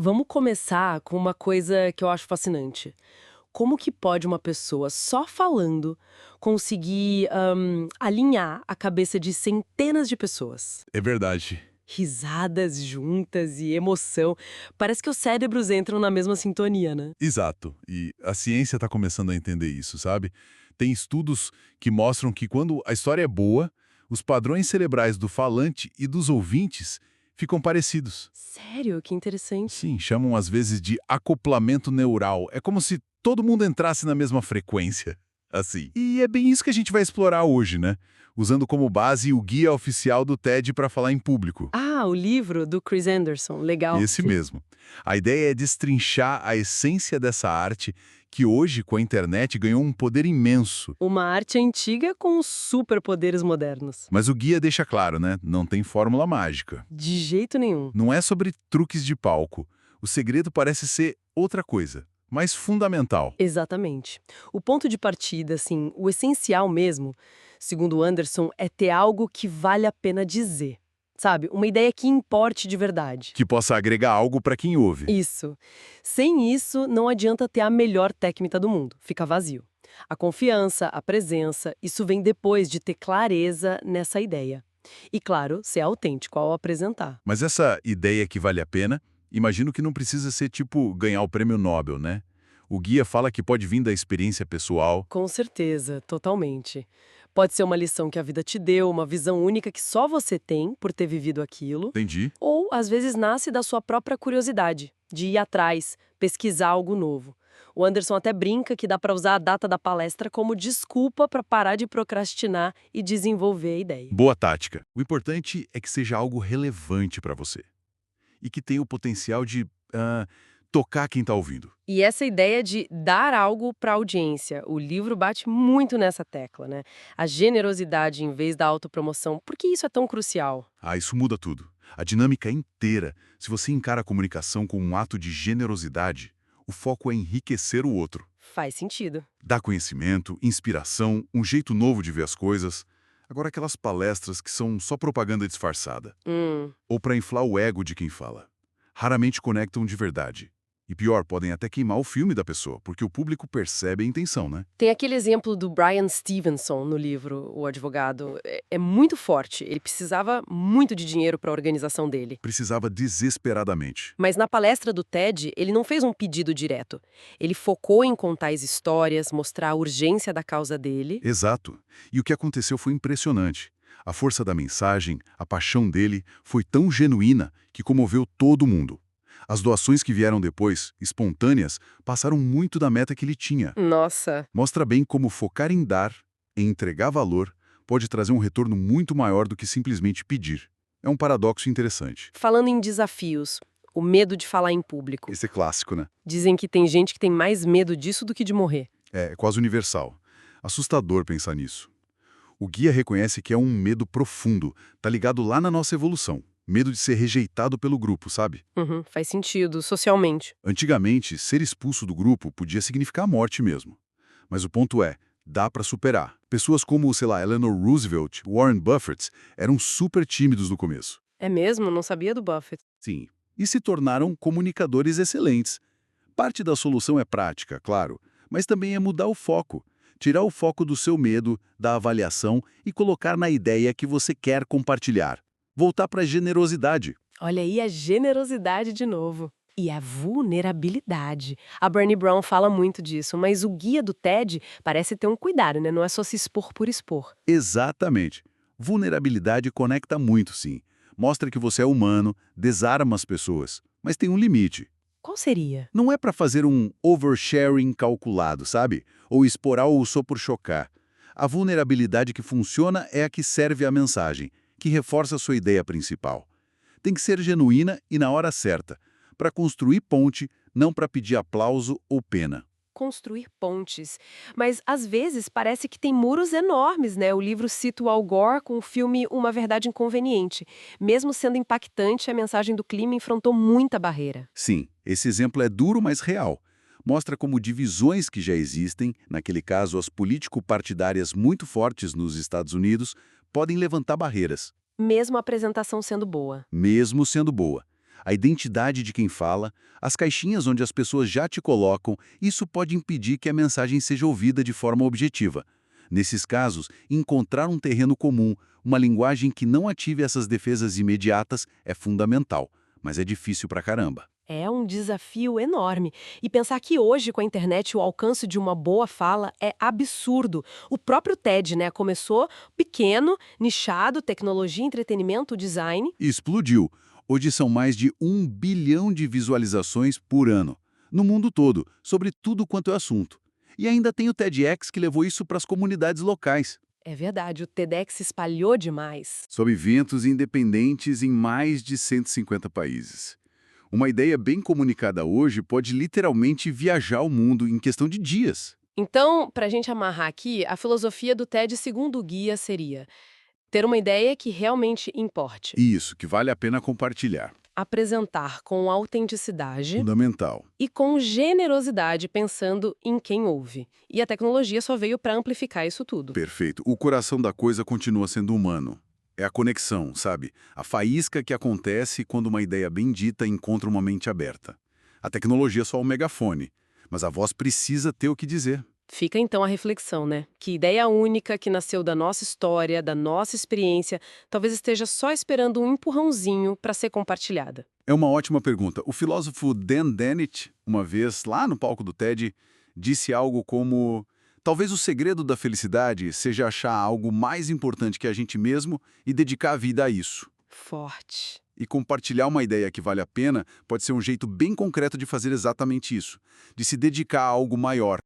Vamos começar com uma coisa que eu acho fascinante. Como que pode uma pessoa só falando conseguir alinhar a cabeça de centenas de pessoas? É verdade. Risadas juntas e emoção. Parece que os cérebros entram na mesma sintonia, né? Exato. E a ciência está começando a entender isso, sabe? Tem estudos que mostram que quando a história é boa, os padrões cerebrais do falante e dos ouvintes ficam parecidos. Sério, que interessante. Sim, chamam às vezes de acoplamento neural. É como se todo mundo entrasse na mesma frequência. Assim. E é bem isso que a gente vai explorar hoje, né? Usando como base o guia oficial do TED para falar em público. Ah, o livro do Chris Anderson. Legal, Esse sim. mesmo. A ideia é destrinchar a essência dessa arte que hoje, com a internet, ganhou um poder imenso. Uma arte antiga com superpoderes modernos. Mas o guia deixa claro, né? Não tem fórmula mágica. De jeito nenhum. Não é sobre truques de palco. O segredo parece ser outra coisa, mais fundamental. Exatamente. O ponto de partida, assim, o essencial mesmo, segundo Anderson, é ter algo que vale a pena dizer. Sabe? Uma ideia que importe de verdade. Que possa agregar algo para quem ouve. Isso. Sem isso, não adianta ter a melhor técnica do mundo. Fica vazio. A confiança, a presença, isso vem depois de ter clareza nessa ideia. E, claro, ser autêntico ao apresentar. Mas essa ideia que vale a pena, imagino que não precisa ser tipo ganhar o prêmio Nobel, né? O guia fala que pode vir da experiência pessoal. Com certeza, totalmente. Pode ser uma lição que a vida te deu, uma visão única que só você tem por ter vivido aquilo, Entendi. ou às vezes nasce da sua própria curiosidade, de ir atrás, pesquisar algo novo. O Anderson até brinca que dá para usar a data da palestra como desculpa para parar de procrastinar e desenvolver a ideia. Boa tática. O importante é que seja algo relevante para você e que tenha o potencial de tocar quem está ouvindo. E essa ideia de dar algo para a audiência, o livro bate muito nessa tecla, né? A generosidade em vez da autopromoção. Por que isso é tão crucial? Ah, isso muda tudo. A dinâmica é inteira. Se você encara a comunicação como um ato de generosidade, o foco é enriquecer o outro. Faz sentido. Dar conhecimento, inspiração, um jeito novo de ver as coisas. Agora, aquelas palestras que são só propaganda disfarçada, ou para inflar o ego de quem fala, raramente conectam de verdade. E pior, podem até queimar o filme da pessoa, porque o público percebe a intenção, né? Tem aquele exemplo do Brian Stevenson no livro O Advogado. É muito forte. Ele precisava muito de dinheiro para a organização dele. Precisava desesperadamente. Mas na palestra do TED, ele não fez um pedido direto. Ele focou em contar as histórias, mostrar a urgência da causa dele. Exato. E o que aconteceu foi impressionante. A força da mensagem, a paixão dele, foi tão genuína que comoveu todo mundo. As doações que vieram depois, espontâneas, passaram muito da meta que ele tinha. Nossa. Mostra bem como focar em dar, em entregar valor, pode trazer um retorno muito maior do que simplesmente pedir. É um paradoxo interessante. Falando em desafios, o medo de falar em público. Esse é clássico, né? Dizem que tem gente que tem mais medo disso do que de morrer. É quase universal. Assustador pensar nisso. O guia reconhece que é um medo profundo, tá ligado lá na nossa evolução. Medo de ser rejeitado pelo grupo, sabe? Uhum, faz sentido, socialmente. Antigamente, ser expulso do grupo podia significar a morte mesmo. Mas o ponto é, dá para superar. Pessoas como, sei lá, Eleanor Roosevelt, Warren Buffett, eram super tímidos no começo. É mesmo? Não sabia do Buffett. Sim. E se tornaram comunicadores excelentes. Parte da solução é prática, claro, mas também é mudar o foco. Tirar o foco do seu medo, da avaliação e colocar na ideia que você quer compartilhar. Voltar para a generosidade. Olha aí a generosidade de novo. E a vulnerabilidade. A Brené Brown fala muito disso, mas o guia do TED parece ter um cuidado, né? Não é só se expor por expor. Exatamente. Vulnerabilidade conecta muito, sim. Mostra que você é humano, desarma as pessoas, mas tem um limite. Qual seria? Não é para fazer um oversharing calculado, sabe? Ou expor algo só por chocar. A vulnerabilidade que funciona é a que serve à mensagem, que reforça a sua ideia principal. Tem que ser genuína e na hora certa, para construir ponte, não para pedir aplauso ou pena. Construir pontes. Mas, às vezes, parece que tem muros enormes, né? O livro cita o Al Gore com o filme Uma Verdade Inconveniente. Mesmo sendo impactante, a mensagem do clima enfrentou muita barreira. Sim, esse exemplo é duro, mas real. Mostra como divisões que já existem, naquele caso as político-partidárias muito fortes nos Estados Unidos, podem levantar barreiras, Mesmo a apresentação sendo boa. mesmo sendo boa. A identidade de quem fala, as caixinhas onde as pessoas já te colocam, isso pode impedir que a mensagem seja ouvida de forma objetiva. Nesses casos, encontrar um terreno comum, uma linguagem que não ative essas defesas imediatas é fundamental, mas é difícil pra caramba. É um desafio enorme. E pensar que hoje, com a internet, o alcance de uma boa fala é absurdo. O próprio TED, né, começou pequeno, nichado, tecnologia, entretenimento, design. E explodiu. Hoje são mais de 1 bilhão de visualizações por ano, no mundo todo, sobre tudo quanto é assunto. E ainda tem o TEDx que levou isso para as comunidades locais, É verdade, o TEDx se espalhou demais. sob eventos independentes em mais de 150 países. Uma ideia bem comunicada hoje pode literalmente viajar o mundo em questão de dias. Então, para a gente amarrar aqui, a filosofia do TED segundo o guia seria ter uma ideia que realmente importe, Isso, que vale a pena compartilhar. apresentar com autenticidade Fundamental. e com generosidade, pensando em quem ouve. E a tecnologia só veio para amplificar isso tudo. Perfeito. O coração da coisa continua sendo humano. É a conexão, sabe? A faísca que acontece quando uma ideia bem dita encontra uma mente aberta. A tecnologia é só um megafone, mas a voz precisa ter o que dizer. Fica então a reflexão, né? Que ideia única que nasceu da nossa história, da nossa experiência, talvez esteja só esperando um empurrãozinho para ser compartilhada. É uma ótima pergunta. O filósofo Dan Dennett, uma vez, lá no palco do TED, disse algo como: talvez o segredo da felicidade seja achar algo mais importante que a gente mesmo e dedicar a vida a isso. Forte. E compartilhar uma ideia que vale a pena pode ser um jeito bem concreto de fazer exatamente isso, de se dedicar a algo maior,